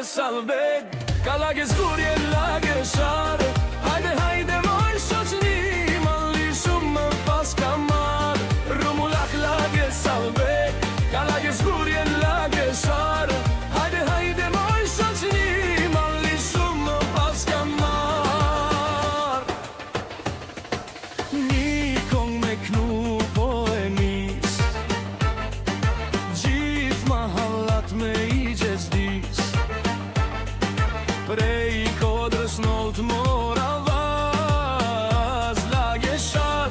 salbeg, ka lage zgurje, lage shar. Hajde, hajde, moj shoqni, malli shumë më pas ka mar. Rumullak lage salbeg, ka lage zgurje, lage shar. Hajde, hajde, moj shoqni, malli shumë më pas ka mar. Një kong me knu po e nis, gjithë mahallat me i gjezdis. Prej kodrës not mora vaz, lage shar,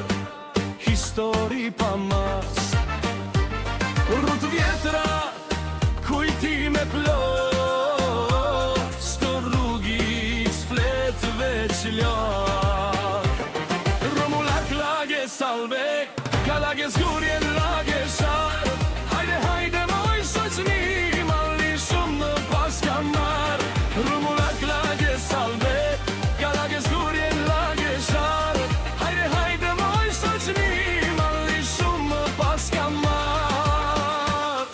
histori pa mas. Rrut vjetra, kujtime plot, sto rrugis flet veç lak. Rumullak lage salbeg, ka lage zgurje, lage shar. Hajde, hajde, moj shoqni, malli shumë më pas ka mar. Rumullak lage salbeg, ka lage zgurje, lage shar. Hajde, hajde, moj shoqni, malli shumë më pas ka mar.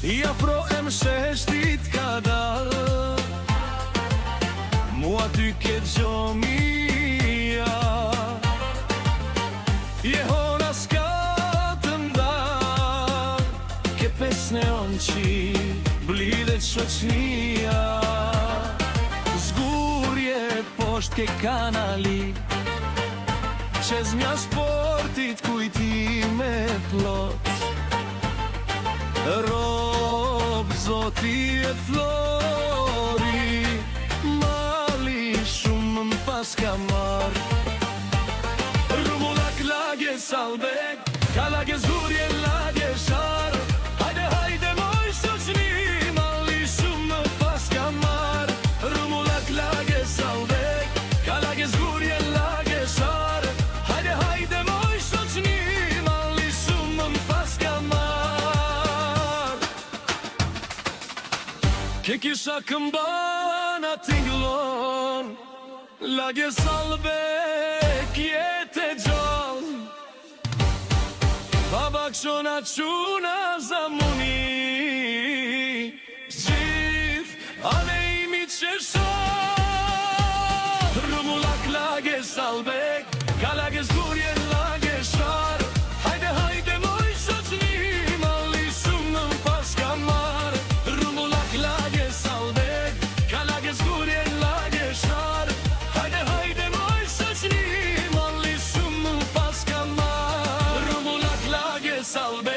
I afro e më sheshtit ka dal, mua ty ke gjomia. Jehona s'ka të ndar, ke pesne onqi, blidet shoqnia. Zgurje posht ke kanali, qez mja sportit kujtime plot. Rob zoti e flori, mali shumë më pas ka mar. Rumullak lage salbeg, ka lage zgurje, lage shar. Hajde, hajde, moj shoqni, malli shumë më pas ka mar. Rumullak lage salbeg, ka lage zgurje, lage shar. Hajde, hajde, moj shoqni, malli shumë më pas ka mar. Ke kisha këmbana tinglon, lage salbeg, jetë e gjall. Baba kshona quna zamuni, gjithë ane imi qesha. Rumullak lage salbeg, ka lage zgurje, lage shar. Hajde, hajde, moj shoqni, malli shumë më pas ka mar. Rumullak lage salbeg, ka lage zgurje, lage shar. Hajde, hajde, moj shoqni, malli shumë më pas ka mar. Rumullak lage salbeg.